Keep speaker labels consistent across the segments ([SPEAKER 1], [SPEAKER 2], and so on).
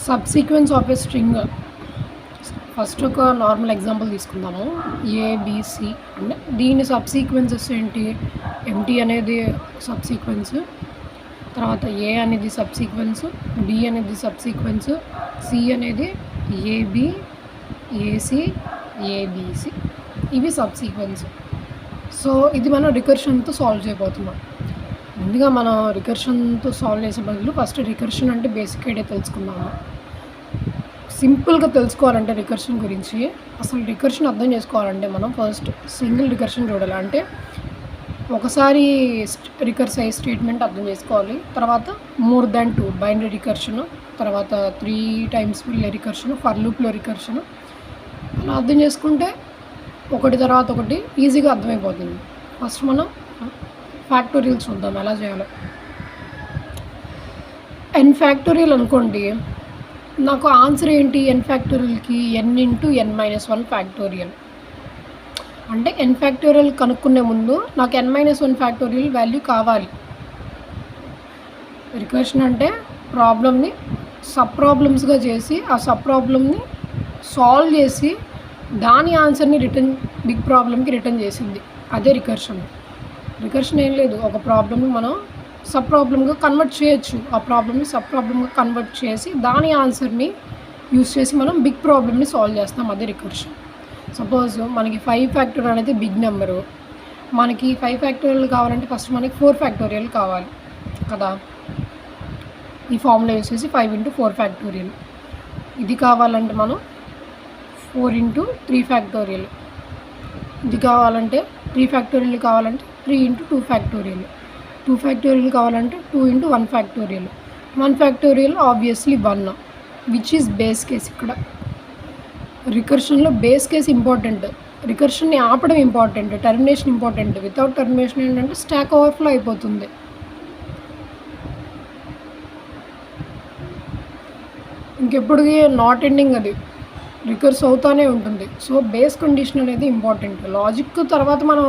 [SPEAKER 1] సబ్సీక్వెన్స్ of a string. First ఒక normal example తీసుకుందాము. ABC అంటే దీని సబ్సీక్వెన్సెస్ ఏంటి? ఎంటీ అనేది సబ్సీక్వెన్స్, తర్వాత ఏ అనేది సబ్సీక్వెన్స్, బి అనేది సబ్సీక్వెన్స్, సి అనేది ఏబి, ఏసి, ఏబిసి, ఇవి సబ్సీక్వెన్స్. సో ఇది మనం రికర్షన్తో సాల్వ్ చేయబోతున్నాం. ముందుగా మనం రికర్షన్తో సాల్వ్ చేసే బదులు ఫస్ట్ రికర్షన్ అంటే బేసిక్ ఐడియా తెలుసుకుందాము. సింపుల్గా తెలుసుకోవాలంటే రికర్షన్ గురించి, అసలు రికర్షన్ అర్థం చేసుకోవాలంటే మనం ఫస్ట్ సింగిల్ రికర్షన్ చూడాలి. అంటే ఒకసారి రికర్స్ అయ్యే స్టేట్మెంట్ అర్థం చేసుకోవాలి. తర్వాత మోర్ దాన్ 2 బైనరీ రికర్షన్, తర్వాత 3 టైమ్స్ రికర్షన్, ఫర్ లూప్లో రికర్షన్. అలా అర్థం చేసుకుంటే ఒకటి తర్వాత ఒకటి ఈజీగా అర్థమైపోతుంది. ఫస్ట్ మనం ఫ్యాక్టోరియల్ చూద్దాం ఎలా చేయాలో. ఎన్ ఫ్యాక్టోరియల్ అనుకోండి, నాకు ఆన్సర్ ఏంటి? ఎన్ ఫ్యాక్టోరియల్కి n ఇంటూ n-1 ఫ్యాక్టోరియల్. అంటే ఎన్ ఫ్యాక్టోరియల్ కనుక్కునే ముందు నాకు n-1 ఫ్యాక్టోరియల్ వాల్యూ కావాలి. రికర్షన్ అంటే ప్రాబ్లమ్ని సబ్ ప్రాబ్లమ్స్గా చేసి ఆ సబ్ ప్రాబ్లమ్ని సాల్వ్ చేసి దాని ఆన్సర్ని బిగ్ ప్రాబ్లమ్కి రిటర్న్ చేసింది, అదే రికర్షన్. రికర్షన్ ఏం లేదు, ఒక ప్రాబ్లమ్ని మనం సబ్ ప్రాబ్లమ్గా కన్వర్ట్ చేయొచ్చు. ఆ ప్రాబ్లమ్ని సబ్ ప్రాబ్లమ్గా కన్వర్ట్ చేసి దాని ఆన్సర్ని యూస్ చేసి మనం బిగ్ ప్రాబ్లమ్ని సాల్వ్ చేస్తాం, అదే రికర్షన్. సపోజ్ మనకి 5 ఫ్యాక్టోరియల్ అనేది బిగ్ నెంబరు, మనకి 5 ఫ్యాక్టోరియల్ కావాలంటే ఫస్ట్ మనకి 4 ఫ్యాక్టోరియల్ కావాలి కదా. ఈ ఫార్ములా యూస్ చేసి 5 ఇంటూ 4 ఫ్యాక్టోరియల్. ఇది కావాలంటే మనం 4 ఇంటూ 3 ఫ్యాక్టోరియల్. ఇది కావాలంటే 3 ఫ్యాక్టోరియల్ కావాలంటే 3 ఇంటూ 2 ఫ్యాక్టోరియల్. 2 ఫ్యాక్టోరియల్ కావాలంటే 2 into 1 factorial. 1 factorial obviously 1, which is base case. ఇక్కడ రికర్షన్లో బేస్ కేస్ ఇంపార్టెంట్, రికర్షన్ని ఆపడం important, termination important. Without termination ఏంటంటే స్టాక్ ఓవర్ఫ్లో అయిపోతుంది. ఇంకెప్పటికీ నాట్ ఎండింగ్, అది రికర్స్ అవుతానే ఉంటుంది. సో బేస్ కండిషన్ అనేది ఇంపార్టెంట్. లాజిక్ తర్వాత మనం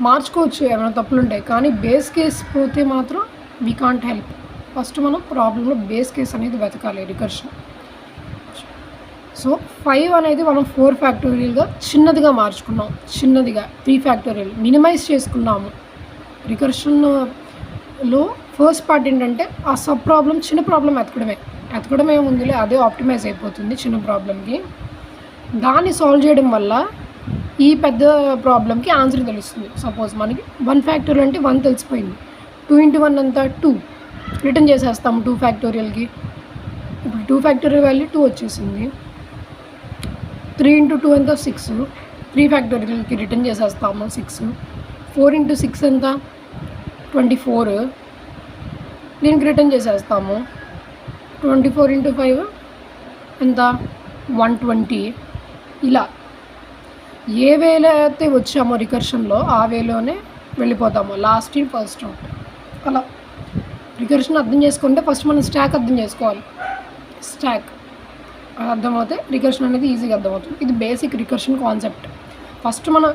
[SPEAKER 1] మార్చుకోవచ్చు ఏమైనా తప్పులు ఉంటాయి, కానీ బేస్ కేస్ పోతే మాత్రం వీ కాంట్ హెల్ప్. ఫస్ట్ మనం ప్రాబ్లంలో బేస్ కేస్ అనేది వెతకాలి రికర్షన్. సో 5 అనేది మనం 4 ఫ్యాక్టోరియల్గా చిన్నదిగా మార్చుకున్నాం, చిన్నదిగా 3 ఫ్యాక్టోరియల్ మినిమైజ్ చేసుకున్నాము. రికర్షన్లో ఫస్ట్ పార్ట్ ఏంటంటే ఆ సబ్ ప్రాబ్లం చిన్న ప్రాబ్లం ఎతకడమే ఉందిలే, అదే ఆప్టిమైజ్ అయిపోతుంది చిన్న ప్రాబ్లంకి. దాన్ని సాల్వ్ చేయడం వల్ల ఈ పెద్ద ప్రాబ్లంకి ఆన్సర్ తెలుస్తుంది. సపోజ్ మనకి 1 ఫ్యాక్టోరియల్ అంటే 1 తెలిసిపోయింది, 2 ఇంటూ 1 అంతా 2, రిటర్న్ చేసేస్తాము 2 ఫ్యాక్టోరియల్కి. ఇప్పుడు 2 ఫ్యాక్టోరియల్ వాల్యూ 2 వచ్చేసింది. 3 ఇంటూ 2 ఎంత 6, 3 ఫ్యాక్టోరియల్కి రిటర్న్ చేసేస్తాము 6. 4 ఇంటూ 6 ఎంత 24, దీనికి రిటర్న్ చేసేస్తాము. 24 ఇంటూ 5 ఎంత 120. ఇలా ఏ వేలో అయితే వచ్చామో రికర్షన్లో ఆ వేలోనే వెళ్ళిపోతాము, లాస్ట్ ఇన్ ఫస్ట్ అవుట్. అలా రికర్షన్ అర్థం చేసుకుంటే ఫస్ట్ మనం స్టాక్ అర్థం చేసుకోవాలి. స్టాక్ అర్థమవుతే రికర్షన్ అనేది ఈజీగా అర్థమవుతుంది. ఇది బేసిక్ రికర్షన్ కాన్సెప్ట్. ఫస్ట్ మనం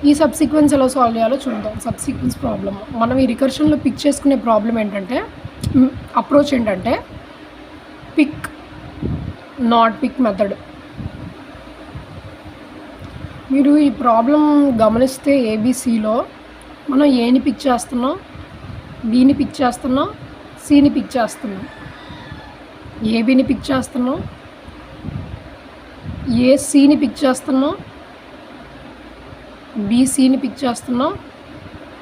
[SPEAKER 1] ఈ సబ్సీక్వెన్స్ ఎలా సాల్వ్ చేయాలో చూద్దాం. సబ్సీక్వెన్స్ ప్రాబ్లమ్ మనం ఈ రికర్షన్లో పిక్ చేసుకునే ప్రాబ్లం ఏంటంటే, అప్రోచ్ ఏంటంటే పిక్ నాట్ పిక్ మెథడ్. మీరు ఈ ప్రాబ్లం గమనిస్తే ఏబిసిలో మనం ఏని పిక్ చేస్తున్నాం, బిని పిక్ చేస్తున్నాం, సిని పిక్ చేస్తున్నాం. ఏబిని పిక్ చేస్తున్నాం, ఏసిని పిక్ చేస్తున్నాం, బీసీని పిక్ చేస్తున్నాం,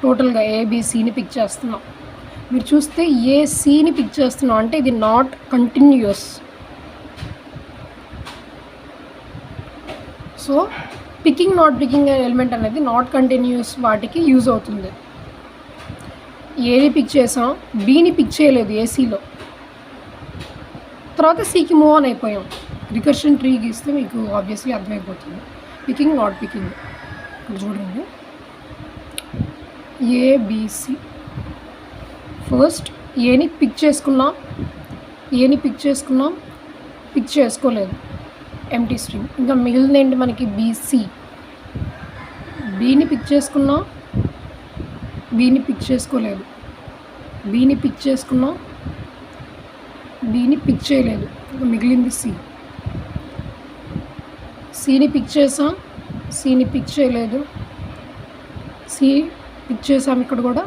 [SPEAKER 1] టోటల్గా ఏబిసిని పిక్ చేస్తున్నాం. మీరు చూస్తే ఏసీని పిక్ చేస్తున్నాం అంటే ఇది not continuous. So picking not picking element అనేది నాట్ కంటిన్యూస్ వాటికి యూజ్ అవుతుంది. ఏని పిక్ చేసాం, బీని పిక్ చేయలేదు ఏసీలో, తర్వాత సికి మూవ్ ఆన్ అయిపోయాం. రికర్షన్ ట్రీ గీస్తే మీకు ఆబ్వియస్లీ అర్థమైపోతుంది పికింగ్ నాట్ పికింగ్. ఇక్కడ చూడండి, ఏబిసి ఫస్ట్ ఏని పిక్ చేసుకున్నాం, పిక్ చేసుకోలేదు, ఎంటీ స్ట్రింగ్. ఇంకా మిగిలిన ఏంటి మనకి బీసీ. బీని పిక్ చేసుకున్నాం, బీని పిక్ చేసుకోలేదు, బీని పిక్ చేసుకున్నాం, బిని పిక్ చేయలేదు, మిగిలింది సిని పిక్ చేసాం, సిని పిక్ చేయలేదు, సి పిక్ చేసాం. ఇక్కడ కూడా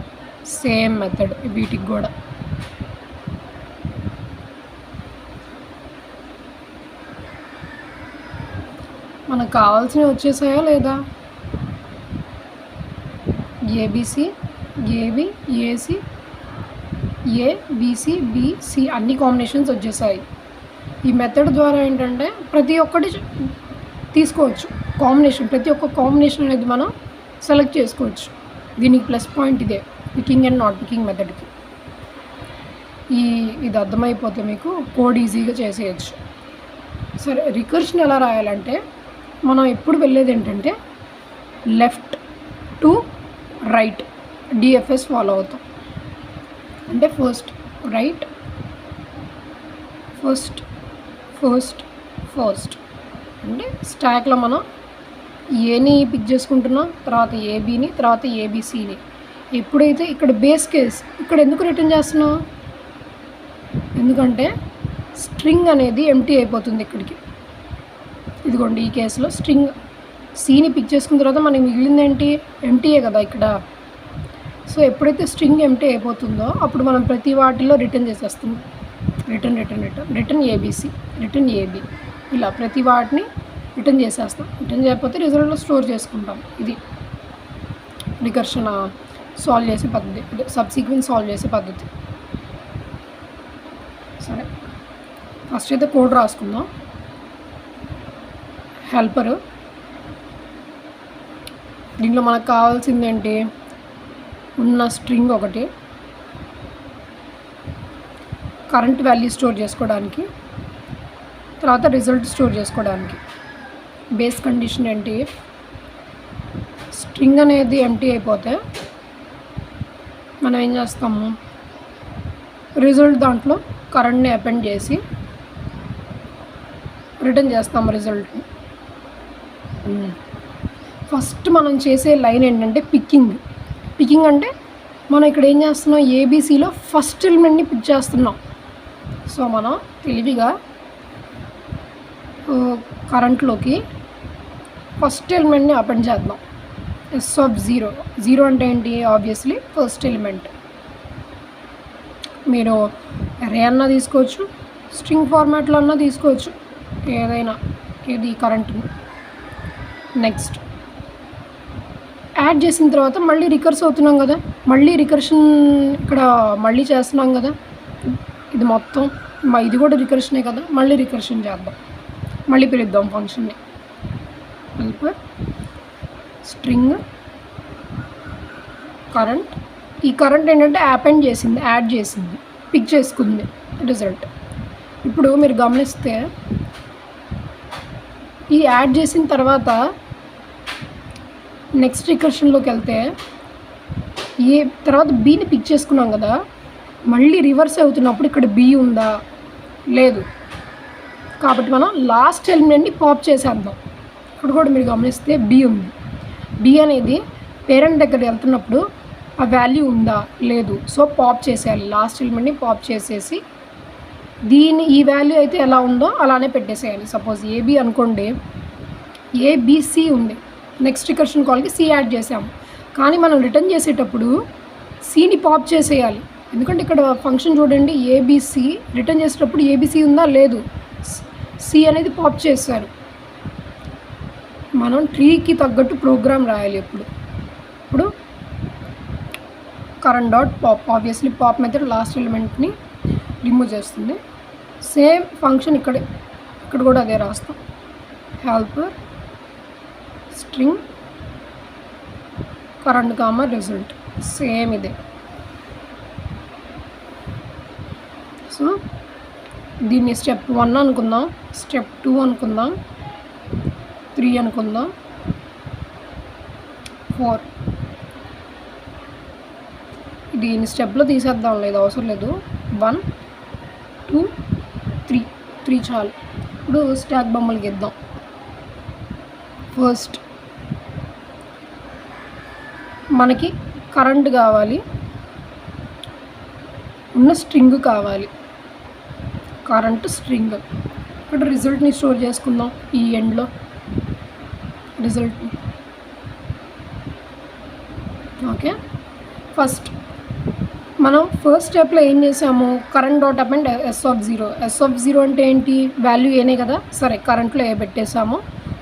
[SPEAKER 1] సేమ్ మెథడ్ వీటికి కూడా. మనకు కావాల్సినవి వచ్చేసాయా లేదా? ఏబిసి, ఏబి, ఏసి, ఏబిసి, బిసి అన్ని కాంబినేషన్స్ వచ్చేసాయి. ఈ మెథడ్ ద్వారా ఏంటంటే ప్రతి ఒక్కటి తీసుకోవచ్చు కాంబినేషన్, ప్రతి ఒక్క కాంబినేషన్ అనేది మనం సెలెక్ట్ చేసుకోవచ్చు. దీనికి ప్లస్ పాయింట్ ఇదే పికింగ్ అండ్ నాట్ పికింగ్ మెథడ్కి. ఇది అర్థమైపోతే మీకు కోడ్ ఈజీగా చేసేయచ్చు. సరే, రికర్షన్ ఎలా రాయాలంటే మనం ఎప్పుడు వెళ్ళేది ఏంటంటే left to right DFS follow అవుతాం. అంటే ఫస్ట్ రైట్, ఫస్ట్ అంటే స్టాక్లో మనం ఏని పిక్ చేసుకుంటున్నాం, తర్వాత ఏబీని, తర్వాత ఏబిసిని. ఎప్పుడైతే ఇక్కడ బేస్ కేస్ ఇక్కడ ఎందుకు రిటర్న్ చేస్తున్నాం? ఎందుకంటే స్ట్రింగ్ అనేది ఎంప్టీ అయిపోతుంది ఇక్కడికి. ఇదిగోండి ఈ కేసులో స్ట్రింగ్ సిని పిక్ చేసుకున్న తర్వాత మనకి మిగిలింది ఏంటి? ఎంప్టీయే కదా ఇక్కడ. సో ఎప్పుడైతే స్ట్రింగ్ ఎంప్టీ అయిపోతుందో అప్పుడు మనం ప్రతి వాటిలో రిటర్న్ చేసేస్తాం. రిటర్న్ ఏబిసి, రిటర్న్ ఏబి, ఇలా ప్రతి వాటిని రిటర్న్ చేసేస్తాం. రిటర్న్ చేయకపోతే రిజల్ట్లో స్టోర్ చేసుకుంటాం. ఇది రికర్షన్ సాల్వ్ చేసే పద్ధతి, సబ్సీక్వెన్స్ సాల్వ్ చేసే పద్ధతి. సరే, ఫస్ట్ అయితే కోడ్ రాసుకుందాం. హెల్పరు, దీంట్లో మనకు కావాల్సింది ఏంటి? ఉన్న స్ట్రింగ్ ఒకటి, కరెంట్ వాల్యూ స్టోర్ చేసుకోవడానికి, తర్వాత రిజల్ట్ స్టోర్ చేసుకోవడానికి. బేస్ కండిషన్ ఏంటి? స్ట్రింగ్ అనేది ఎంప్టీ అయిపోతే మనం ఏం చేస్తాము? రిజల్ట్ దాంట్లో కరెంట్ని అపెండ్ చేసి రిటర్న్ చేస్తాము రిజల్ట్ని. ఫస్ట్ మనం చేసే లైన్ ఏంటంటే పికింగ్ అంటే మనం ఇక్కడ ఏం చేస్తున్నాం? ఏబీసీలో ఫస్ట్ ఎలిమెంట్ని పిక్ చేస్తున్నాం. సో మనం తెలివిగా కరెంట్లోకి ఫస్ట్ ఎలిమెంట్ని అపెండ్ చేద్దాం. ఎస్ ఆఫ్ 0 అంటే ఏంటి? Obviously first element. మీరు అరే అన్నా తీసుకోవచ్చు, స్ట్రింగ్ ఫార్మాట్లో అన్నా తీసుకోవచ్చు, ఏదైనా. ఇది కరెంట్ని. నెక్స్ట్ యాడ్ చేసిన తర్వాత మళ్ళీ రికర్స్ అవుతున్నాం కదా, మళ్ళీ రికర్షన్ ఇక్కడ మళ్ళీ చేస్తున్నాం కదా, ఇది మొత్తం ఇది కూడా రికర్షనే కదా, మళ్ళీ రికర్షన్ చేద్దాం, మళ్ళీ పిలుద్దాం ఫంక్షన్ని. Helper string current. ఈ కరెంట్ ఏంటంటే యాడ్ చేసింది, పిక్ చేసుకుంది రిజల్ట్. ఇప్పుడు మీరు గమనిస్తే ఈ యాడ్ చేసిన తర్వాత నెక్స్ట్ రికర్షన్లోకి వెళ్తే తర్వాత బీని పిక్ చేసుకున్నాం కదా, మళ్ళీ రివర్స్ అవుతున్నప్పుడు ఇక్కడ బీ ఉందా? లేదు. కాబట్టి మనం లాస్ట్ ఎలిమెంట్ని పాప్ చేసేద్దాం. ఇక్కడ కూడా మీరు గమనిస్తే బీ ఉంది. బీ అనేది పేరెంట్ దగ్గర వెళ్తున్నప్పుడు ఆ వాల్యూ ఉందా? లేదు. సో పాప్ చేసేయాలి, లాస్ట్ ఎలిమెంట్ని పాప్ చేసేసి ఈ వాల్యూ అయితే ఎలా ఉందో అలానే పెట్టేసేయాలి. సపోజ్ ఏబీ అనుకోండి, ఏబిసి ఉంది, నెక్స్ట్ రికర్షన్ కాల్కి సి యాడ్ చేసాము, కానీ మనం రిటర్న్ చేసేటప్పుడు సిని పాప్ చేసేయాలి. ఎందుకంటే ఇక్కడ ఫంక్షన్ చూడండి, ఏబిసి రిటర్న్ చేసేటప్పుడు ఏబిసి ఉందా? లేదు. సి అనేది పాప్ చేశారు. మనం ట్రీకి తగ్గట్టు ప్రోగ్రామ్ రాయాలి ఇప్పుడు current dot pop. Obviously pop method last ఎలిమెంట్ని రిమూవ్ చేస్తుంది. సేమ్ ఫంక్షన్ ఇక్కడ కూడా అదే రాస్తాం. Helper string current comma result, same ఇదే. సో దీన్ని స్టెప్ 1 అనుకుందాం, స్టెప్ 2 అనుకుందాం, 3 అనుకుందాం, 4. దీన్ని స్టెప్లో తీసేద్దాం, లేదు అవసరం లేదు. 1 2 3 చాలు. ఇప్పుడు స్టాక్ బొమ్మలు గీద్దాం. ఫస్ట్ మనకి కరెంట్ కావాలి, ఉన్న స్ట్రింగ్ కావాలి. Current string. ఇక్కడ రిజల్ట్ని స్టోర్ చేసుకుందాం ఈ ఎండ్లో రిజల్ట్ని. ఓకే, మనం ఫస్ట్ స్టెప్లో ఏం చేసాము, కరెంట్ డాట్ అపెండ్ S0 అంటే ఏంటి, వాల్యూ ఏనే కదా, సరే కరెంట్లో ఏ పెట్టేసాము.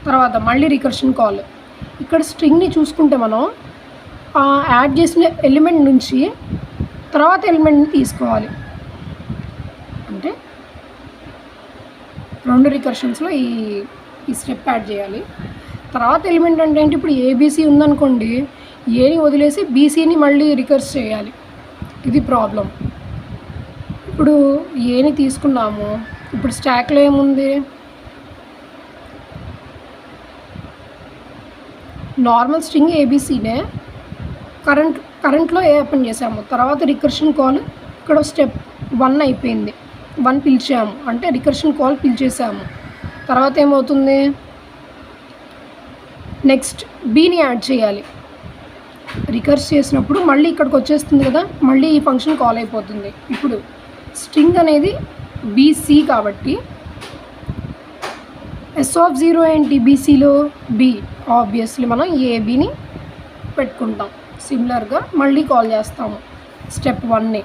[SPEAKER 1] తర్వాత మళ్ళీ రికర్షన్ కాల్. ఇక్కడ స్ట్రింగ్ని చూసుకుంటే మనం యాడ్ చేసిన ఎలిమెంట్ నుంచి తర్వాత ఎలిమెంట్ని తీసుకోవాలి. అంటే 2 రికర్షన్స్లో ఈ స్టెప్ యాడ్ చేయాలి. తర్వాత ఎలిమెంట్ అంటే ఏంటి, ఇప్పుడు ఏబీసీ ఉందనుకోండి, ఏని వదిలేసి బీసీని మళ్ళీ రికర్స్ చేయాలి. ఇది ప్రాబ్లం. ఇప్పుడు ఏని తీసుకున్నాము, ఇప్పుడు స్టాక్లో ఏముంది, నార్మల్ స్ట్రింగ్ ఏబీసీనే, కరెంట్లో ఏ ఓపెన్ చేసాము. తర్వాత రికర్షన్ కాల్, ఇక్కడ స్టెప్ 1 అయిపోయింది, 1 పిలిచాము అంటే రికర్షన్ కాల్ పిలిచేసాము. తర్వాత ఏమవుతుంది, నెక్స్ట్ బీని యాడ్ చేయాలి. రికర్స్ చేసినప్పుడు మళ్ళీ ఇక్కడికి వచ్చేస్తుంది కదా, మళ్ళీ ఈ ఫంక్షన్ కాల్ అయిపోతుంది. ఇప్పుడు స్ట్రింగ్ అనేది బీసీ కాబట్టి S0 ఏంటి, బీసీలో బి, ఆబ్వియస్లీ మనం ఏబీని పెట్టుకుంటాం. సిమిలర్గా మళ్ళీ కాల్ చేస్తాము స్టెప్ 1ని.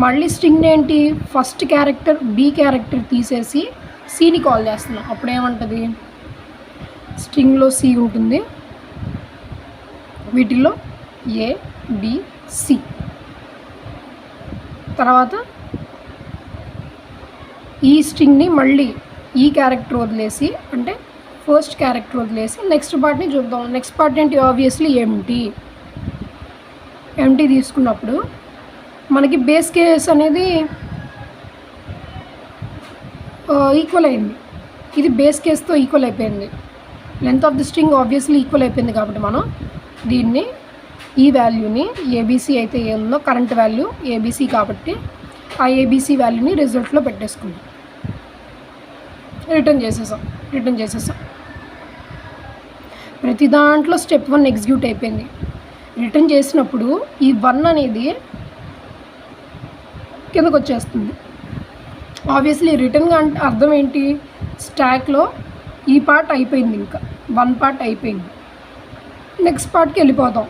[SPEAKER 1] మళ్ళీ స్ట్రింగ్ ఏంటి, ఫస్ట్ క్యారెక్టర్ బి క్యారెక్టర్ తీసేసి సిని కాల్ చేస్తున్నాం. అప్పుడు ఏమంటుంది, స్ట్రింగ్లో సి ఉంటుంది, వీటిల్లో ఏ బి సి. తర్వాత ఈ స్ట్రింగ్ని మళ్ళీ ఈ క్యారెక్టర్ వదిలేసి, అంటే ఫస్ట్ క్యారెక్టర్ వదిలేసి నెక్స్ట్ పార్ట్ని చూద్దాం. నెక్స్ట్ పార్ట్ ఏంటి, ఆబ్వియస్లీ ఎంటీ తీసుకున్నప్పుడు మనకి బేస్ కేస్ అనేది ఈక్వల్ అయింది. ఇది బేస్ కేస్తో ఈక్వల్ అయిపోయింది. Length of the string obviously equal అయిపోయింది కాబట్టి మనం దీన్ని, ఈ వాల్యూని ఏబీసీ అయితే ఏముందో కరెంట్ వాల్యూ ఏబీసీ కాబట్టి ఆ ఏబీసీ వాల్యూని రిజల్ట్లో పెట్టేసుకుందాం. రిటర్న్ చేసేసాం. ప్రతి దాంట్లో స్టెప్ 1 ఎగ్జిక్యూట్ అయిపోయింది. రిటర్న్ చేసినప్పుడు ఈ 1 అనేది కిందకు వచ్చేస్తుంది. ఆబ్వియస్లీ రిటర్న్గా అంటే అర్థం ఏంటి, స్టాక్లో ఈ పార్ట్ అయిపోయింది, ఇంకా 1 పార్ట్ అయిపోయింది. నెక్స్ట్ పార్ట్కి వెళ్ళిపోతాం.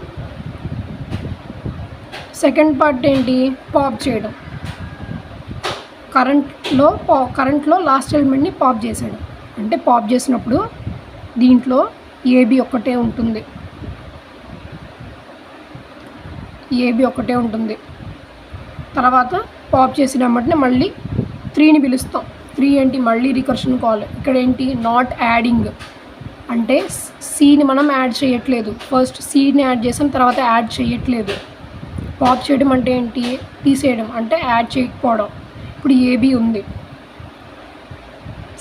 [SPEAKER 1] సెకండ్ పార్ట్ ఏంటి, పాప్ చేయడం. కరెంట్లో లాస్ట్ ఎలిమెంట్ని పాప్ చేసాడు అంటే పాప్ చేసినప్పుడు దీంట్లో ఏబి ఒక్కటే ఉంటుంది. తర్వాత పాప్ చేసిన వెంటనే మళ్ళీ 3ని పిలుస్తాం. 3 ఏంటి, మళ్ళీ రికర్షన్ కాల్. ఇక్కడ ఏంటి, నాట్ యాడింగ్ అంటే సీని మనం యాడ్ చేయట్లేదు, ఫస్ట్ సీని యాడ్ చేసాం తర్వాత యాడ్ చేయట్లేదు. పాప్ చేయడం అంటే ఏంటి, తీసేయడం అంటే యాడ్ చేయకపోవడం. ఇప్పుడు ఏబి ఉంది.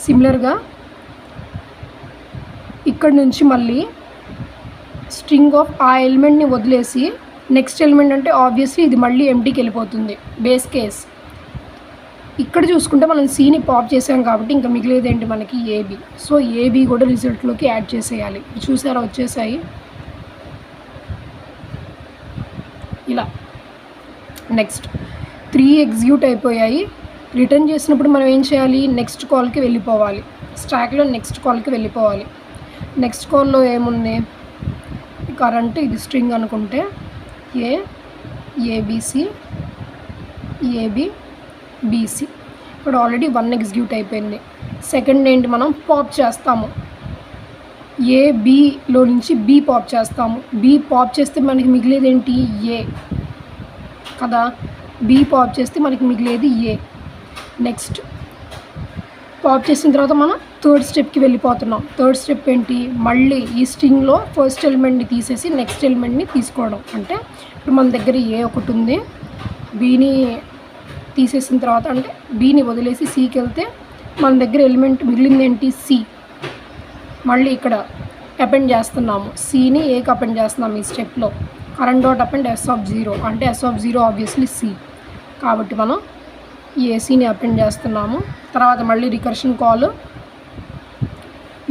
[SPEAKER 1] సిమిలర్గా ఇక్కడ నుంచి మళ్ళీ స్ట్రింగ్ ఆఫ్ ఆ ఎలిమెంట్ని వదిలేసి నెక్స్ట్ ఎలిమెంట్ అంటే ఆబ్వియస్లీ ఇది మళ్ళీ ఎంటీకి వెళ్ళిపోతుంది, బేస్ కేస్. ఇక్కడ చూసుకుంటే మనం సీని పాప్ చేసాం కాబట్టి ఇంకా మిగిలేది ఏంటి మనకి ఏబి. సో ఏబి కూడా రిజల్ట్లోకి యాడ్ చేసేయాలి. చూసారా, వచ్చేసాయి ఇలా. నెక్స్ట్ 3 ఎగ్జిక్యూట్ అయిపోయాయి. రిటర్న్ చేసినప్పుడు మనం ఏం చేయాలి, నెక్స్ట్ కాల్కి వెళ్ళిపోవాలి. స్టాక్లో నెక్స్ట్ కాల్కి వెళ్ళిపోవాలి. నెక్స్ట్ కాల్లో ఏముంది, కరెంట్ ఇది స్ట్రింగ్ అనుకుంటే ఏబిసి ఏబి బీసీ. ఇప్పుడు ఆల్రెడీ 1 ఎగ్జిక్యూట్ అయిపోయింది. సెకండ్ ఏంటి, మనం పాప్ చేస్తాము. ఏబిలో నుంచి బి పాప్ చేస్తాము. బి పాప్ చేస్తే మనకి మిగిలేది ఏంటి, ఏ కదా. బి పాప్ చేస్తే మనకి మిగిలేది ఏ. నెక్స్ట్ పాప్ చేసిన తర్వాత మనం థర్డ్ స్టెప్కి వెళ్ళిపోతున్నాం. థర్డ్ స్టెప్ ఏంటి, మళ్ళీ ఈ స్ట్రింగ్లో ఫస్ట్ ఎలిమెంట్ని తీసేసి నెక్స్ట్ ఎలిమెంట్ని తీసుకోవడం. అంటే ఇప్పుడు మన దగ్గర ఏ ఒకటి ఉంది, బీని తీసేసిన తర్వాత అంటే బీని వదిలేసి సికి వెళ్తే మన దగ్గర ఎలిమెంట్ మిగిలింది ఏంటి, సి. మళ్ళీ ఇక్కడ అపెండ్ చేస్తున్నాము, సిని ఏకి అపెండ్ చేస్తున్నాము ఈ స్టెప్లో. కరెంట్ డాట్ అపెండ్ S0 అంటే S0 ఆబ్వియస్లీ సి కాబట్టి మనం ఏసీని అపెండ్ చేస్తున్నాము. తర్వాత మళ్ళీ రికర్షన్ కాల్.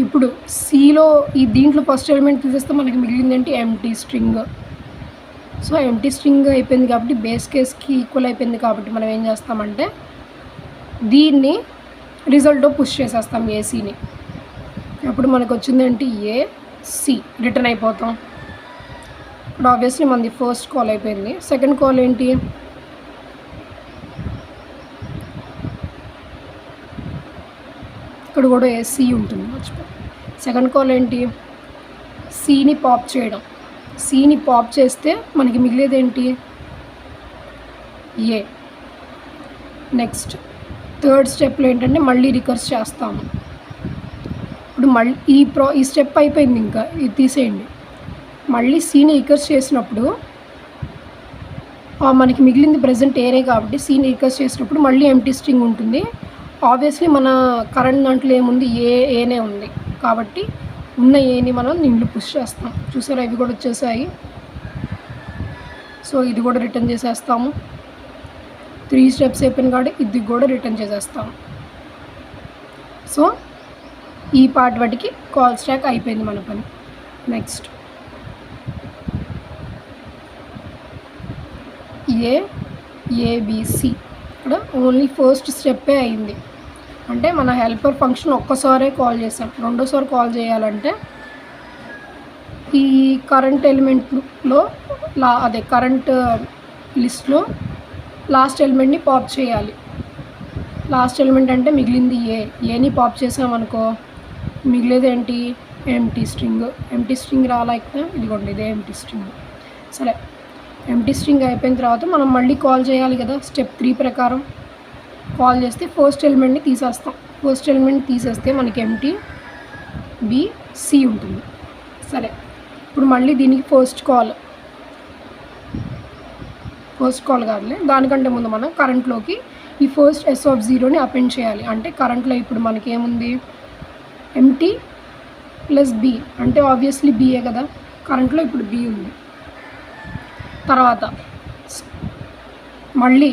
[SPEAKER 1] ఇప్పుడు సిలో ఈ దీంట్లో ఫస్ట్ ఎలిమెంట్ తీసేస్తే మనకి మిగిలింది ఏంటి, empty string. So empty string అయిపోయింది కాబట్టి బేస్ కేస్కి ఈక్వల్ అయిపోయింది కాబట్టి మనం ఏం చేస్తామంటే దీన్ని రిజల్ట్లో పుష్ చేసేస్తాం ఏసీని. అప్పుడు మనకు వచ్చిందేంటి ఏసీ. రిటర్న్ అయిపోతాం. ఇప్పుడు ఆబ్వియస్లీ మనది ఫస్ట్ కాల్ అయిపోయింది. సెకండ్ కాల్ ఏంటి, ఇక్కడ కూడా ఏసీ ఉంటుంది మర్చిపో. సెకండ్ కాల్ ఏంటి, సీని పాప్ చేయడం. సీని పాప్ చేస్తే మనకి మిగిలేదేంటి ఏ. నెక్స్ట్ థర్డ్ స్టెప్లో ఏంటంటే మళ్ళీ రికర్స్ చేస్తాము. ఇప్పుడు మళ్ళీ ఈ స్టెప్ అయిపోయింది, ఇంకా ఇది తీసేయండి. మళ్ళీ సీని రికర్స్ చేసినప్పుడు మనకి మిగిలింది ప్రజెంట్ ఏనే కాబట్టి సీని రికర్స్ చేసినప్పుడు మళ్ళీ ఎంటీ స్ట్రింగ్ ఉంటుంది. ఆబ్వియస్లీ మన కరెంట్ దాంట్లో ఏముంది ఏనే ఉంది కాబట్టి ఉన్న ఏని మనం దీంట్లో పుష్ చేస్తాం. చూసారా ఇవి కూడా వచ్చేసాయి. సో ఇది కూడా రిటర్న్ చేసేస్తాము. 3 స్టెప్స్ అయిపోయిన కాబట్టి ఇది కూడా రిటర్న్ చేసేస్తాము. సో ఈ పార్ట్ వాటికి కాల్ స్టాక్ అయిపోయింది మన పని. నెక్స్ట్ ఏబిసి ఇక్కడ ఓన్లీ ఫస్ట్ స్టెప్పే అయింది. అంటే మన హెల్పర్ ఫంక్షన్ ఒక్కసారే కాల్ చేసాం. రెండోసారి కాల్ చేయాలంటే ఈ కరెంట్ ఎలిమెంట్లో అదే కరెంట్ లిస్ట్లో లాస్ట్ ఎలిమెంట్ని పాప్ చేయాలి. లాస్ట్ ఎలిమెంట్ అంటే మిగిలింది ఏని పాప్ చేసామనుకో మిగిలేది ఏంటి ఎంటీ స్ట్రింగ్. ఎంటీ స్ట్రింగ్ రాలేక ఇదిగోండి ఇదే ఎంటీ స్ట్రింగ్. సరే ఎంటీ స్ట్రింగ్ అయిపోయిన తర్వాత మనం మళ్ళీ కాల్ చేయాలి కదా. స్టెప్ 3 ప్రకారం కాల్ చేస్తే ఫస్ట్ ఎలిమెంట్ని తీసేస్తాం. ఫస్ట్ ఎలిమెంట్ తీసేస్తే మనకి ఎంటీ బిసి ఉంటుంది. సరే ఇప్పుడు మళ్ళీ దీనికి ఫస్ట్ కాల్ కాదులే, దానికంటే ముందు మనం కరెంట్లోకి ఈ ఫస్ట్ S0ని అపెండ్ చేయాలి. అంటే కరెంట్లో ఇప్పుడు మనకి ఏముంది ఎంటీ ప్లస్ బి అంటే ఆబ్వియస్లీ బిఏ కదా. కరెంట్లో ఇప్పుడు బి ఉంది. తర్వాత మళ్ళీ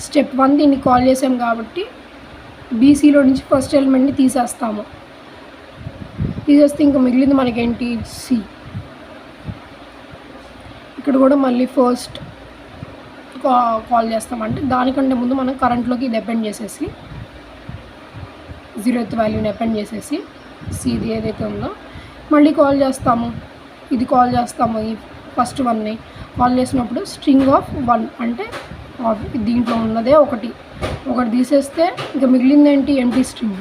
[SPEAKER 1] స్టెప్ 1 దీన్ని కాల్ చేసాం కాబట్టి బీసీలో నుంచి ఫస్ట్ ఎలిమెంట్ని తీసేస్తాము. తీసేస్తే ఇంకా మిగిలింది మనకేంటి సి. ఇక్కడ కూడా మళ్ళీ ఫస్ట్ కాల్ చేస్తామంటే దానికంటే ముందు మనం కరెంట్లోకి ఇది అపెండ్ చేసేసి 0th వాల్యూని అపెండ్ చేసేసి సిది ఏదైతే ఉందో మళ్ళీ కాల్ చేస్తాము. ఇది కాల్ చేస్తాము. ఈ ఫస్ట్ 1ని కాల్ చేసినప్పుడు స్ట్రింగ్ ఆఫ్ 1 అంటే దీంట్లో ఉన్నదే ఒకటి తీసేస్తే ఇంకా మిగిలింది ఏంటి empty string.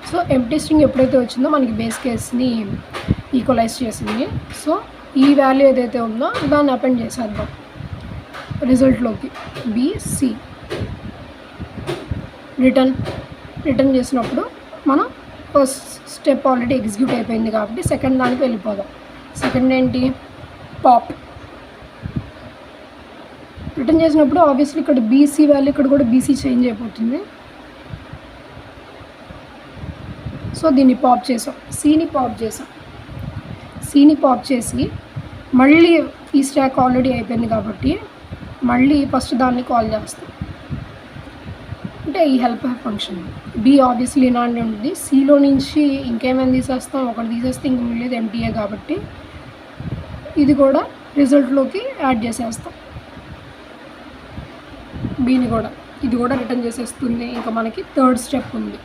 [SPEAKER 1] So empty string ఎప్పుడైతే వచ్చిందో మనకి బేస్ కేస్ని ఈక్వలైజ్ చేసింది. సో ఈ వాల్యూ ఏదైతే ఉందో దాన్ని అపెండ్ చేసేద్దాం రిజల్ట్లోకి బిసి. రిటర్న్ చేసినప్పుడు మనం ఫస్ట్ స్టెప్ ఆల్రెడీ ఎగ్జిక్యూట్ అయిపోయింది కాబట్టి సెకండ్ దానికి వెళ్ళిపోదాం. సెకండ్ ఏంటి పాప్. రిటర్న్ చేసినప్పుడు ఆబ్వియస్లీ ఇక్కడ బీసీ వాల్యూ ఇక్కడ కూడా బీసీ చేంజ్ అయిపోతుంది. సో దీన్ని పాప్ చేసాం. సీని పాప్ చేసి మళ్ళీ ఈ స్టాక్ ఆల్రెడీ అయిపోయింది కాబట్టి మళ్ళీ ఫస్ట్ దాన్ని కాల్ చేస్తాం. అంటే ఈ హెల్పర్ ఫంక్షన్ బి ఆబ్వియస్లీ ఇలాంటి ఉంటుంది. సిలో నుంచి ఇంకేమైనా తీసేస్తాం, ఒకటి తీసేస్తే ఇంక మిగిలేదు ఎంటీఏ కాబట్టి ఇది కూడా రిజల్ట్లోకి యాడ్ చేసేస్తాం. బీని కూడా ఇది కూడా రిటర్న్ చేసేస్తుంది. ఇంకా మనకి థర్డ్ స్టెప్ ఉంది.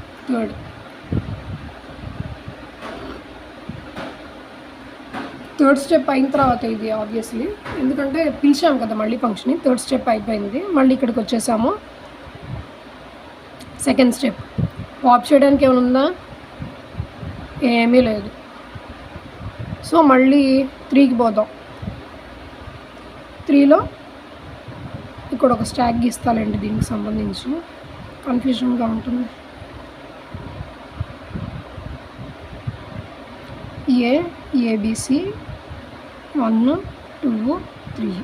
[SPEAKER 1] థర్డ్ స్టెప్ అయిన తర్వాత ఇది ఆబ్వియస్లీ ఎందుకంటే పిలిచాము కదా మళ్ళీ ఫంక్షన్ని. థర్డ్ స్టెప్ అయిపోయింది. మళ్ళీ ఇక్కడికి వచ్చేసాము. సెకండ్ స్టెప్ పాప్ చేయడానికి ఏమైనా ఉందా, ఏమీ లేదు. సో మళ్ళీ 3కి పోదాం. 3లో ఇక్కడ ఒక స్టాక్ గీస్తాలండి. దీనికి సంబంధించి కన్ఫ్యూజన్గా ఉంటుంది. ఏబిసి 1 2 3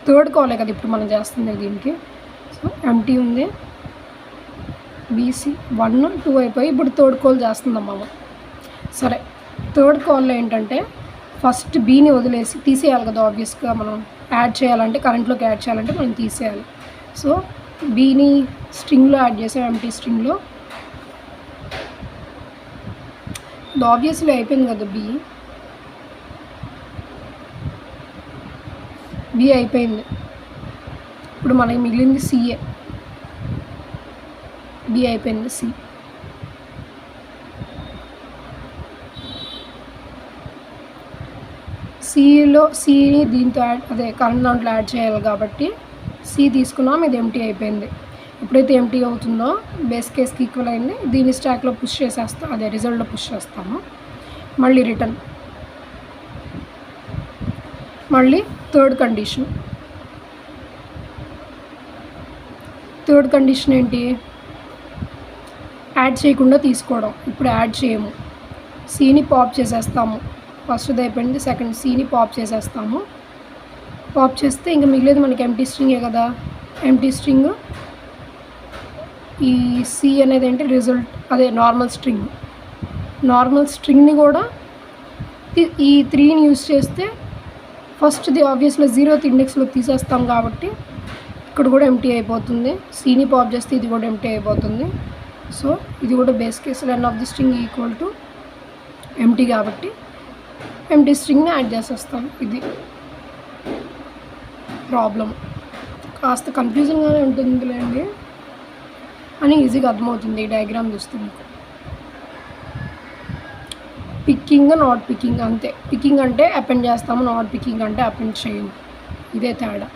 [SPEAKER 1] థర్డ్ కాలే కదా ఇప్పుడు మనం చేస్తుంది దీనికి. సో ఎంటీ ఉంది. బీసీ 1 2 అయిపోయి ఇప్పుడు థర్డ్ కాల్ చేస్తుందమ్మా. సరే థర్డ్ కాల్లో ఏంటంటే ఫస్ట్ బీని వదిలేసి తీసేయాలి కదా. ఆబ్వియస్గా మనం యాడ్ చేయాలంటే కరెంట్లోకి యాడ్ చేయాలంటే మనం తీసేయాలి. సో బీని స్ట్రింగ్లో యాడ్ చేసాం. ఎంటీ స్ట్రింగ్లో ఆబ్వియస్లీ అయిపోయింది కదా. బి అయిపోయింది. ఇప్పుడు మనకి మిగిలింది సిఏ. బి అయిపోయింది. సిని దీంతో కరెంట్ దాంట్లో యాడ్ చేయాలి కాబట్టి సి తీసుకున్నాం, ఇది ఎంటీ అయిపోయింది. ఎప్పుడైతే ఎంటీ అవుతుందో బేస్ కేస్కి ఈక్వల్ అయింది, దీని స్టాక్లో పుష్ చేసేస్తాం, రిజల్ట్లో పుష్ చేస్తాము. మళ్ళీ రిటర్న్, మళ్ళీ థర్డ్ కండిషన్ ఏంటి, యాడ్ చేయకుండా తీసుకోవడం. ఇప్పుడు యాడ్ చేయము, సిని పాప్ చేసేస్తాము. ఫస్ట్ది అయిపోయింది, సెకండ్ సిని పాప్ చేసేస్తాము. పాప్ చేస్తే ఇంకా మిగిలేదు మనకి ఎంటీ స్ట్రింగే కదా. ఎంటీ స్ట్రింగ్, ఈ సి అనేది ఏంటి రిజల్ట్, నార్మల్ స్ట్రింగ్ని కూడా ఈ 3ని యూజ్ చేస్తే ఫస్ట్ది ఆబ్వియస్లో 0th ఇండెక్స్లో తీసేస్తాం కాబట్టి ఇక్కడ కూడా ఎంటీ అయిపోతుంది. సిని పాప్ చేస్తే ఇది కూడా ఎంటీ అయిపోతుంది. సో ఇది కూడా base case len of the string equal to empty కాబట్టి ఎంటీ స్ట్రింగ్ని యాడ్ చేసేస్తాం. ఇది ప్రాబ్లం కాస్త కన్ఫ్యూజన్గానే ఉంటుందిలేండి, అని ఈజీగా అర్థమవుతుంది ఈ డయాగ్రామ్ చూస్తే మీకు. పిక్కింగ్, నాట్ పిక్కింగ్ అంతే. పిక్కింగ్ అంటే అపెండ్ చేస్తాము, నాట్ పిక్కింగ్ అంటే అపెండ్ చేయము, ఇదే తేడా.